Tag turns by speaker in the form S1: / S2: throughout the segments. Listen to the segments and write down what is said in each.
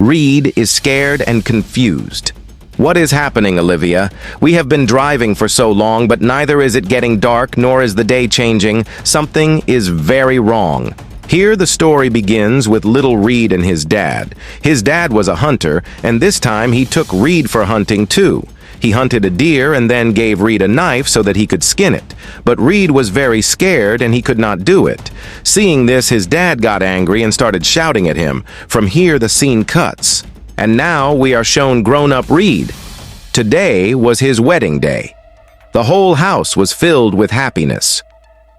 S1: Reed is scared and confused. "What is happening, Olivia? We have been driving for so long, but neither is it getting dark nor is the day changing. Something is very wrong." Here the story begins with little Reed and his dad. His dad was a hunter, and this time he took Reed for hunting too. He hunted a deer and then gave Reed a knife so that he could skin it. But Reed was very scared and he could not do it. Seeing this, his dad got angry and started shouting at him. From here the scene cuts. And now we are shown grown-up Reed. Today was his wedding day. The whole house was filled with happiness.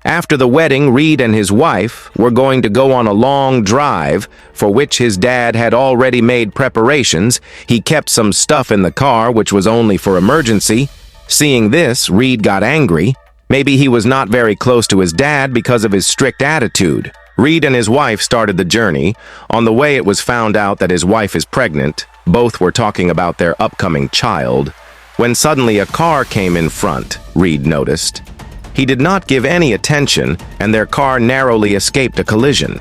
S1: After the wedding, Reed and his wife were going to go on a long drive, for which his dad had already made preparations. He kept some stuff in the car, which was only for emergency. Seeing this, Reed got angry. Maybe he was not very close to his dad because of his strict attitude. Reed and his wife started the journey. On the way, it was found out that his wife is pregnant. Both were talking about their upcoming child. When suddenly a car came in front, Reed noticed. He did not give any attention, and their car narrowly escaped a collision.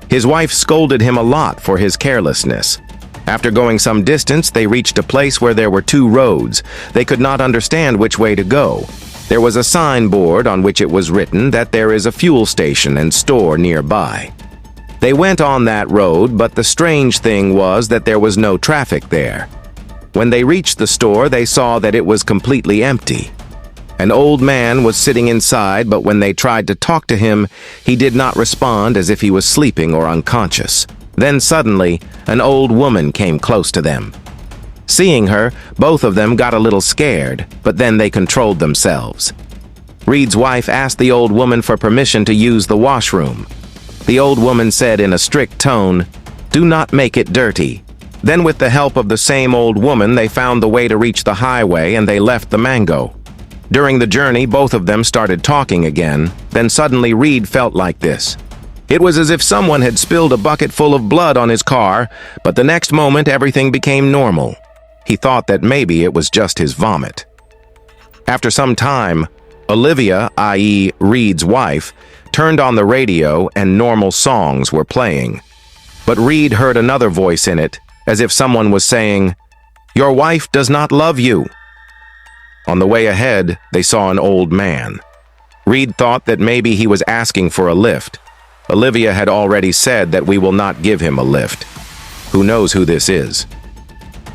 S1: His wife scolded him a lot for his carelessness. After going some distance, they reached a place where there were two roads. They could not understand which way to go. There was a signboard on which it was written that there is a fuel station and store nearby. They went on that road, but the strange thing was that there was no traffic there. When they reached the store, they saw that it was completely empty. An old man was sitting inside, but when they tried to talk to him, he did not respond, as if he was sleeping or unconscious. Then suddenly, an old woman came close to them. Seeing her, both of them got a little scared, but then they controlled themselves. Reed's wife asked the old woman for permission to use the washroom. The old woman said in a strict tone, "Do not make it dirty." Then with the help of the same old woman, they found the way to reach the highway and they left the mango. During the journey, both of them started talking again. Then suddenly Reed felt like this. It was as if someone had spilled a bucket full of blood on his car, but the next moment everything became normal. He thought that maybe it was just his vomit. After some time, Olivia, i.e. Reed's wife, turned on the radio and normal songs were playing. But Reed heard another voice in it, as if someone was saying, "Your wife does not love you." On the way ahead, they saw an old man. Reed thought that maybe he was asking for a lift. Olivia had already said that we will not give him a lift. Who knows who this is?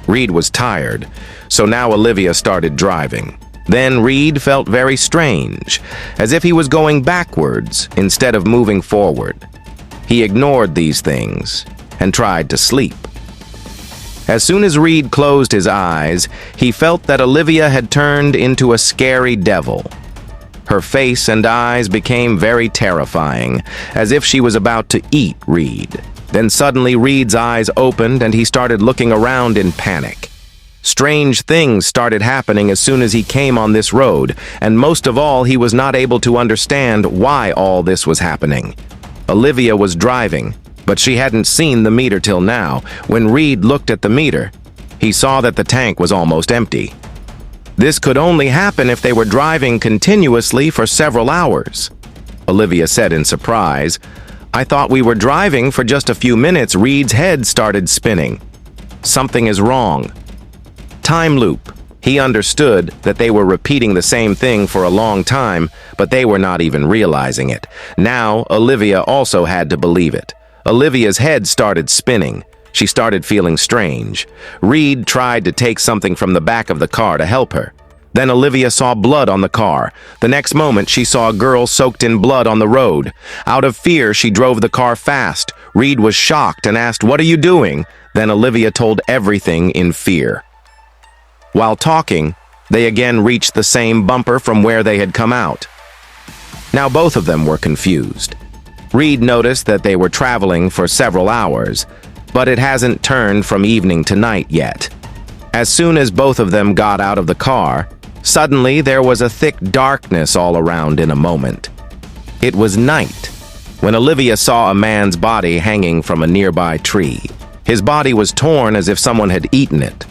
S1: Reed was tired, so now Olivia started driving. Then Reed felt very strange, as if he was going backwards instead of moving forward. He ignored these things and tried to sleep. As soon as Reed closed his eyes, he felt that Olivia had turned into a scary devil. Her face and eyes became very terrifying, as if she was about to eat Reed. Then suddenly Reed's eyes opened and he started looking around in panic. Strange things started happening as soon as he came on this road, and most of all, he was not able to understand why all this was happening. Olivia was driving, but she hadn't seen the meter till now. When Reed looked at the meter, he saw that the tank was almost empty. This could only happen if they were driving continuously for several hours. Olivia said in surprise, "I thought we were driving for just a few minutes." Reed's head started spinning. Something is wrong. Time loop. He understood that they were repeating the same thing for a long time, but they were not even realizing it. Now, Olivia also had to believe it. Olivia's head started spinning. She started feeling strange. Reed tried to take something from the back of the car to help her. Then Olivia saw blood on the car. The next moment, she saw a girl soaked in blood on the road. Out of fear, she drove the car fast. Reed was shocked and asked, "What are you doing?" Then Olivia told everything in fear. While talking, they again reached the same bumper from where they had come out. Now both of them were confused. Reed noticed that they were traveling for several hours, but it hasn't turned from evening to night yet. As soon as both of them got out of the car, suddenly there was a thick darkness all around in a moment. It was night, when Olivia saw a man's body hanging from a nearby tree. His body was torn as if someone had eaten it.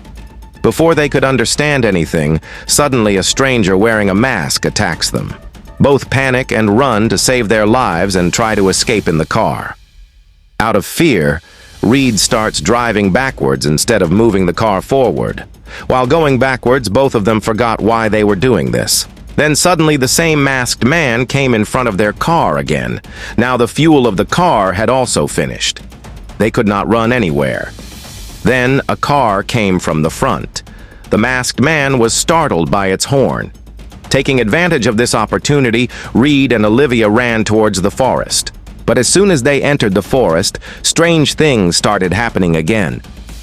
S1: Before they could understand anything, suddenly a stranger wearing a mask attacks them. Both panic and run to save their lives and try to escape in the car. Out of fear, Reed starts driving backwards instead of moving the car forward. While going backwards, both of them forgot why they were doing this. Then suddenly the same masked man came in front of their car again. Now the fuel of the car had also finished. They could not run anywhere. Then a car came from the front. The masked man was startled by its horn. Taking advantage of this opportunity, Reed and Olivia ran towards the forest. But as soon as they entered the forest, strange things started happening again.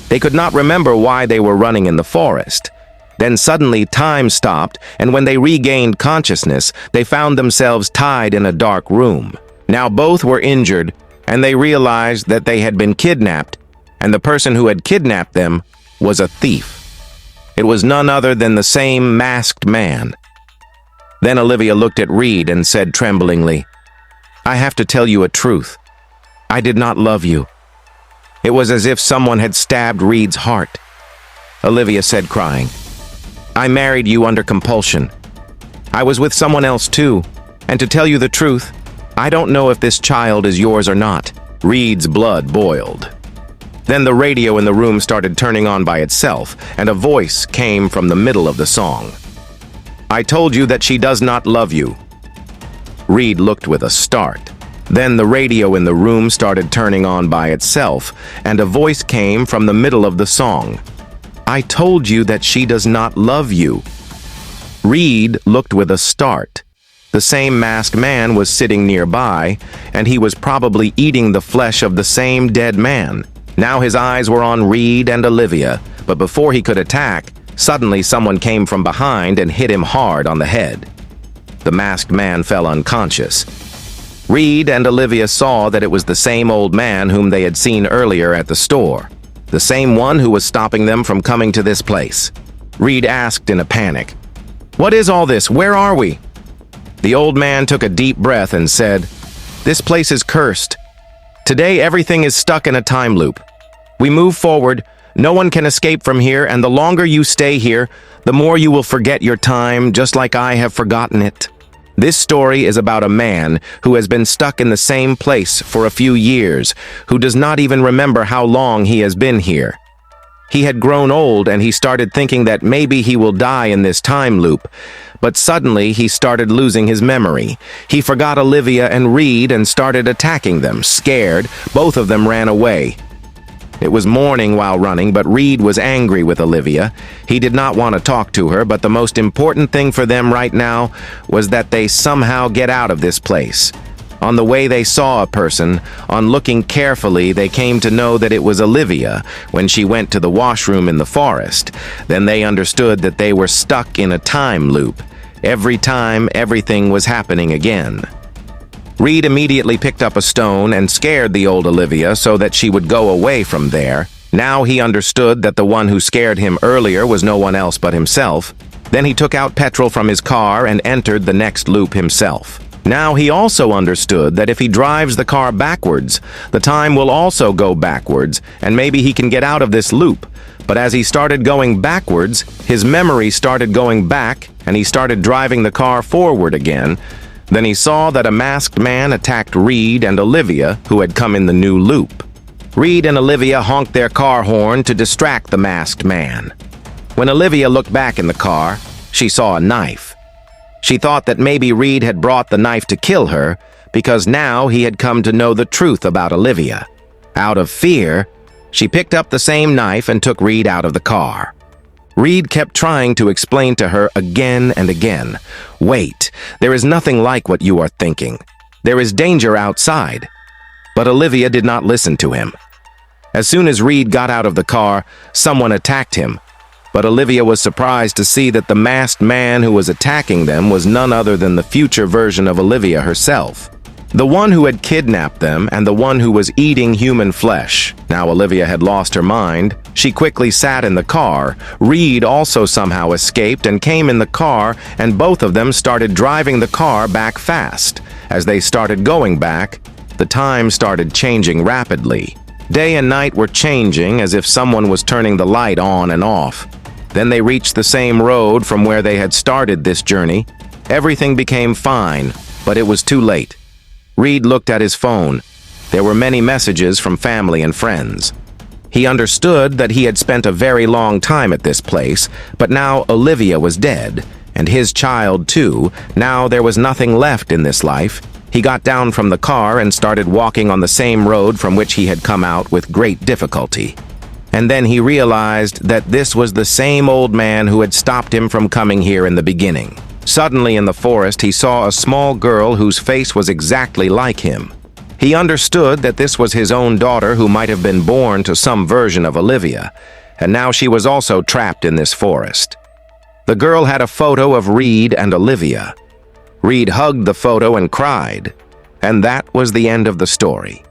S1: They could not remember why they were running in the forest. Then suddenly time stopped, and when they regained consciousness, they found themselves tied in a dark room. Now both were injured, and they realized that they had been kidnapped, and the person who had kidnapped them was a thief. It was none other than the same masked man. Then Olivia looked at Reed and said tremblingly, "I have to tell you a truth. I did not love you." It was as if someone had stabbed Reed's heart. Olivia said, crying, "I married you under compulsion. I was with someone else too, and to tell you the truth, I don't know if this child is yours or not." Reed's blood boiled. Then the radio in the room started turning on by itself, and a voice came from the middle of the song. "I told you that she does not love you." Reed looked with a start. Then the radio in the room started turning on by itself, and a voice came from the middle of the song. "I told you that she does not love you." Reed looked with a start. The same masked man was sitting nearby, and he was probably eating the flesh of the same dead man. Now his eyes were on Reed and Olivia, but before he could attack, suddenly someone came from behind and hit him hard on the head. The masked man fell unconscious. Reed and Olivia saw that it was the same old man whom they had seen earlier at the store, the same one who was stopping them from coming to this place. Reed asked in a panic, "What is all this? Where are we?" The old man took a deep breath and said, "This place is cursed. Today everything is stuck in a time loop. We move forward, no one can escape from here, and the longer you stay here, the more you will forget your time, just like I have forgotten it." This story is about a man who has been stuck in the same place for a few years, who does not even remember how long he has been here. He had grown old and he started thinking that maybe he will die in this time loop, but suddenly he started losing his memory. He forgot Olivia and Reed and started attacking them. Scared, both of them ran away. It was morning while running, but Reed was angry with Olivia. He did not want to talk to her, but the most important thing for them right now was that they somehow get out of this place. On the way they saw a person. On looking carefully, they came to know that it was Olivia when she went to the washroom in the forest. Then they understood that they were stuck in a time loop. Every time, everything was happening again. Reed immediately picked up a stone and scared the old Olivia so that she would go away from there. Now he understood that the one who scared him earlier was no one else but himself. Then he took out petrol from his car and entered the next loop himself. Now he also understood that if he drives the car backwards, the time will also go backwards, and maybe he can get out of this loop. But as he started going backwards, his memory started going back, and he started driving the car forward again. Then he saw that a masked man attacked Reed and Olivia, who had come in the new loop. Reed and Olivia honked their car horn to distract the masked man. When Olivia looked back in the car, she saw a knife. She thought that maybe Reed had brought the knife to kill her, because now he had come to know the truth about Olivia. Out of fear, she picked up the same knife and took Reed out of the car. Reed kept trying to explain to her again and again, "Wait, there is nothing like what you are thinking. There is danger outside." But Olivia did not listen to him. As soon as Reed got out of the car, someone attacked him. But Olivia was surprised to see that the masked man who was attacking them was none other than the future version of Olivia herself. The one who had kidnapped them and the one who was eating human flesh. Now Olivia had lost her mind. She quickly sat in the car. Reed also somehow escaped and came in the car, and both of them started driving the car back fast. As they started going back, the time started changing rapidly. Day and night were changing as if someone was turning the light on and off. Then they reached the same road from where they had started this journey. Everything became fine, but it was too late. Reed looked at his phone. There were many messages from family and friends. He understood that he had spent a very long time at this place, but now Olivia was dead, and his child too. Now there was nothing left in this life. He got down from the car and started walking on the same road from which he had come out with great difficulty. And then he realized that this was the same old man who had stopped him from coming here in the beginning. Suddenly in the forest, he saw a small girl whose face was exactly like him. He understood that this was his own daughter who might have been born to some version of Olivia, and now she was also trapped in this forest. The girl had a photo of Reed and Olivia. Reed hugged the photo and cried, and that was the end of the story.